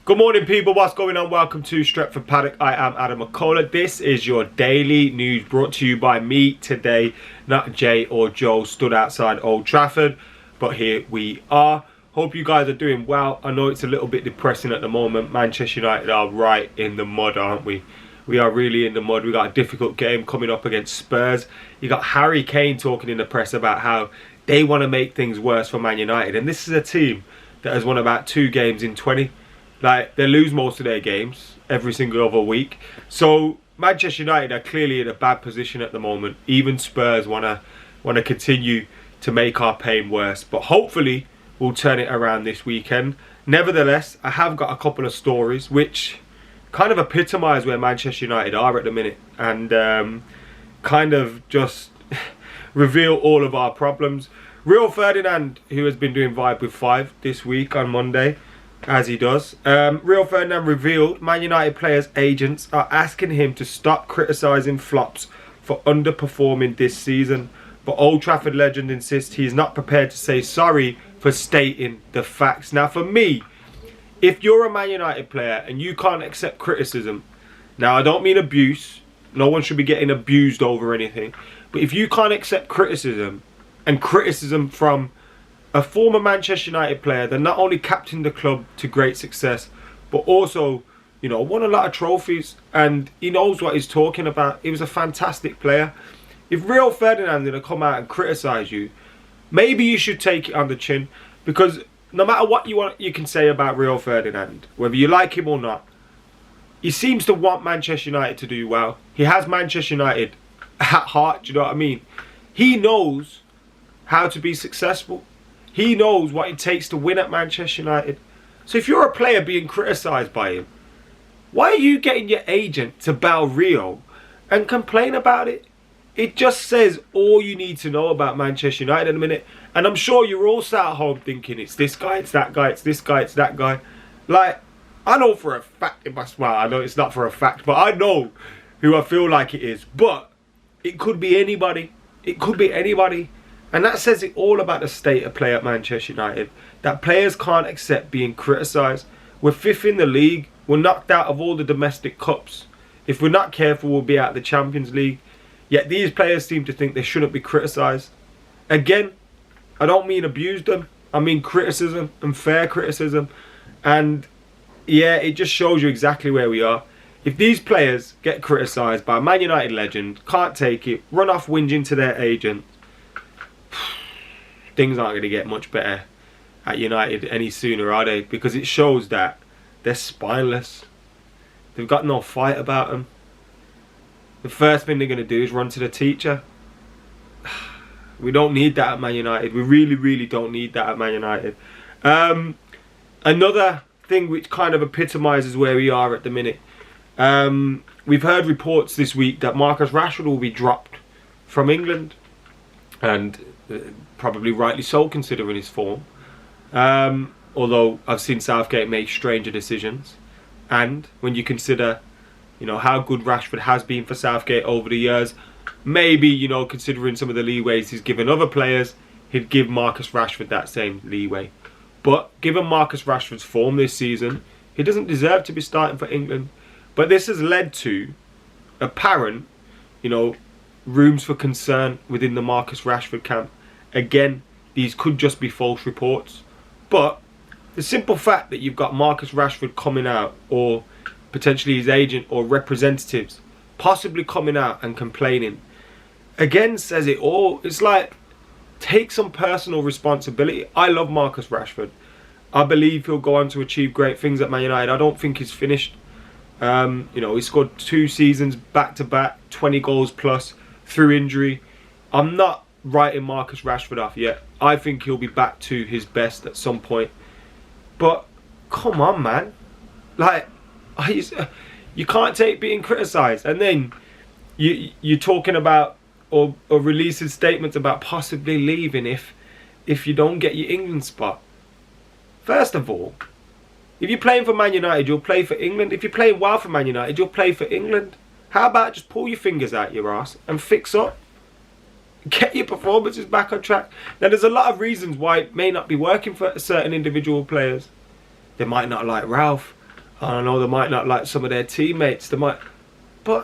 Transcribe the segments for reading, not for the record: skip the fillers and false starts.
Good morning, people. What's going on? Welcome to Stretford Paddock. I am Adam McCullough. This is your daily news brought to you by me today. Not Jay or Joe stood outside Old Trafford, but here we are. Hope you guys are doing well. I know it's a little bit depressing at the moment. Manchester United are right in the mud, aren't we? We are really in the mud. We got a difficult game coming up against Spurs. You got Harry Kane talking in the press about how they want to make things worse for Man United. And this is a team that has won about 2 games in 20. Like, they lose most of their games every single other week. So Manchester United are clearly in a bad position at the moment. Even Spurs wanna continue to make our pain worse. But hopefully we'll turn it around this weekend. Nevertheless, I have got a couple of stories which kind of epitomise where Manchester United are at the minute. And kind of just reveal all of our problems. Rio Ferdinand, who has been doing Vibe with 5 this week on Monday, as he does. Rio Ferdinand revealed Man United players' agents are asking him to stop criticising flops for underperforming this season. But Old Trafford legend insists he is not prepared to say sorry for stating the facts. Now, for me, if you're a Man United player and you can't accept criticism, now I don't mean abuse, no one should be getting abused over anything, but if you can't accept criticism, and criticism from a former Manchester United player that not only captained the club to great success, but also, you know, won a lot of trophies, and he knows what he's talking about. He was a fantastic player. If Rio Ferdinand didn't come out and criticise you, maybe you should take it on the chin, because no matter what you can say about Rio Ferdinand, whether you like him or not, he seems to want Manchester United to do well. He has Manchester United at heart, do you know what I mean? He knows how to be successful. He knows what it takes to win at Manchester United. So if you're a player being criticised by him, why are you getting your agent to bow Rio and complain about it? It just says all you need to know about Manchester United in a minute. And I'm sure you're all sat at home thinking, it's this guy, it's that guy, it's this guy, it's that guy. Like, I know for a fact, I know it's not for a fact, but I know who I feel like it is. But it could be anybody. It could be anybody. And that says it all about the state of play at Manchester United. That players can't accept being criticised. We're 5th in the league. We're knocked out of all the domestic cups. If we're not careful, we'll be out of the Champions League. Yet these players seem to think they shouldn't be criticised. Again, I don't mean abuse them. I mean criticism and fair criticism. And yeah, it just shows you exactly where we are. If these players get criticised by a Man United legend, can't take it, run off whinging to their agent, things aren't going to get much better at United any sooner, are they? Because it shows that they're spineless. They've got no fight about them. The first thing they're going to do is run to the teacher. We don't need that at Man United. We really, really don't need that at Man United. Another thing which kind of epitomises where we are at the minute. We've heard reports this week that Marcus Rashford will be dropped from England. And probably rightly so, considering his form. Although I've seen Southgate make stranger decisions. And when you consider, you know, how good Rashford has been for Southgate over the years, maybe, you know, considering some of the leeways he's given other players, he'd give Marcus Rashford that same leeway. But given Marcus Rashford's form this season, he doesn't deserve to be starting for England. But this has led to apparent, you know, rooms for concern within the Marcus Rashford camp. Again, these could just be false reports, but the simple fact that you've got Marcus Rashford coming out, or potentially his agent or representatives possibly coming out and complaining, again says it all. It's like, take some personal responsibility. I love Marcus Rashford. I believe he'll go on to achieve great things at Man United. I don't think he's finished. You know, he scored 2 seasons back to back, 20 goals plus through injury. I'm not writing Marcus Rashford off yet. I think he'll be back to his best at some point. But come on, man. Like, you can't take being criticised. And then you're talking about or releasing statements about possibly leaving if you don't get your England spot. First of all, if you're playing for Man United, you'll play for England. If you're playing well for Man United, you'll play for England. How about just pull your fingers out your ass and fix up? Get your performances back on track. Now, there's a lot of reasons why it may not be working for certain individual players. They might not like Ralph. I don't know, they might not like some of their teammates. But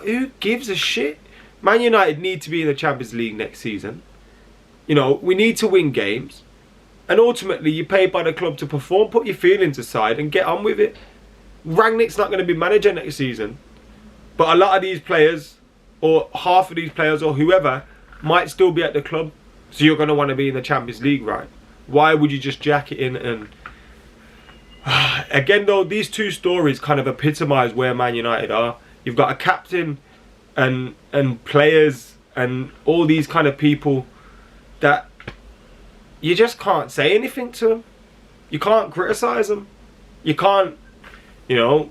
who gives a shit? Man United need to be in the Champions League next season. You know, we need to win games. And ultimately, you're paid by the club to perform. Put your feelings aside and get on with it. Rangnick's not going to be manager next season. But a lot of these players, or half of these players, or whoever, might still be at the club. So you're going to want to be in the Champions League, right? Why would you just jack it in and... Again, though, these two stories kind of epitomise where Man United are. You've got a captain and players and all these kind of people that you just can't say anything to them. You can't criticise them. You can't, you know,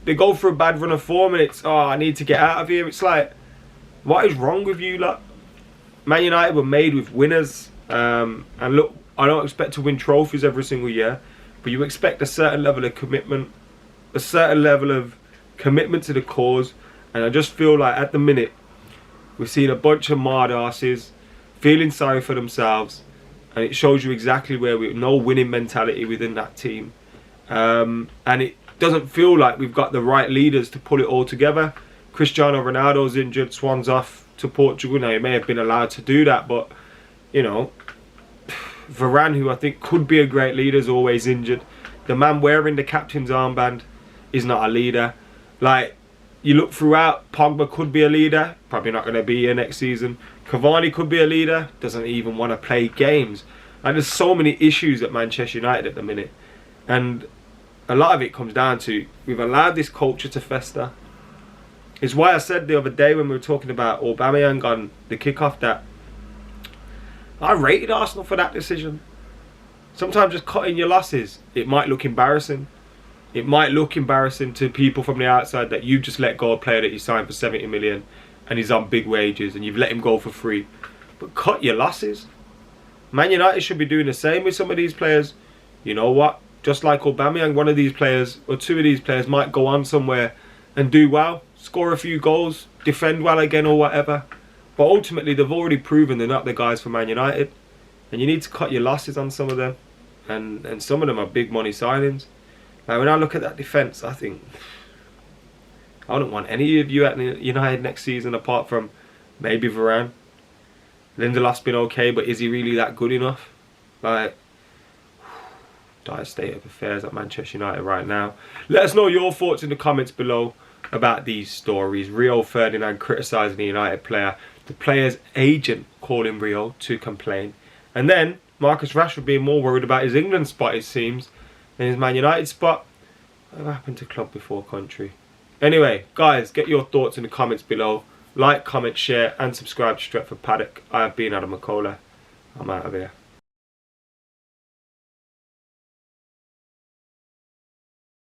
they go for a bad run of form and it's, oh, I need to get out of here. It's like, what is wrong with you, lot? Man United were made with winners. And look, I don't expect to win trophies every single year, but you expect a certain level of commitment, a certain level of commitment to the cause. And I just feel like at the minute, we've seen a bunch of mad asses feeling sorry for themselves. And it shows you exactly where we no winning mentality within that team. And it doesn't feel like we've got the right leaders to pull it all together. Cristiano Ronaldo's injured, Swan's off to Portugal. Now, he may have been allowed to do that, but, you know, Varane, who I think could be a great leader, is always injured. The man wearing the captain's armband is not a leader. Like, you look throughout, Pogba could be a leader, probably not going to be here next season. Cavani could be a leader, doesn't even want to play games. And there's so many issues at Manchester United at the minute. And a lot of it comes down to, we've allowed this culture to fester. It's why I said the other day when we were talking about Aubameyang on the kickoff that I rated Arsenal for that decision. Sometimes just cutting your losses, it might look embarrassing. It might look embarrassing to people from the outside that you've just let go a player that you signed for 70 million and he's on big wages and you've let him go for free. But cut your losses. Man United should be doing the same with some of these players. You know what? Just like Aubameyang, one of these players or two of these players might go on somewhere and do well, score a few goals, defend well again or whatever. But ultimately, they've already proven they're not the guys for Man United. And you need to cut your losses on some of them. And some of them are big money signings. Like when I look at that defence, I think I wouldn't want any of you at United next season apart from maybe Varane. Lindelof's been okay, but is he really that good enough? Like, dire state of affairs at Manchester United right now. Let us know your thoughts in the comments below about these stories. Rio Ferdinand criticising the United player, the player's agent calling Rio to complain, and then Marcus Rashford being more worried about his England spot, it seems, than his Man United spot. What happened to club before country? Anyway, guys, get your thoughts in the comments below. Like, comment, share and subscribe to Stretford Paddock. I have been Adam McCullough. I'm out of here.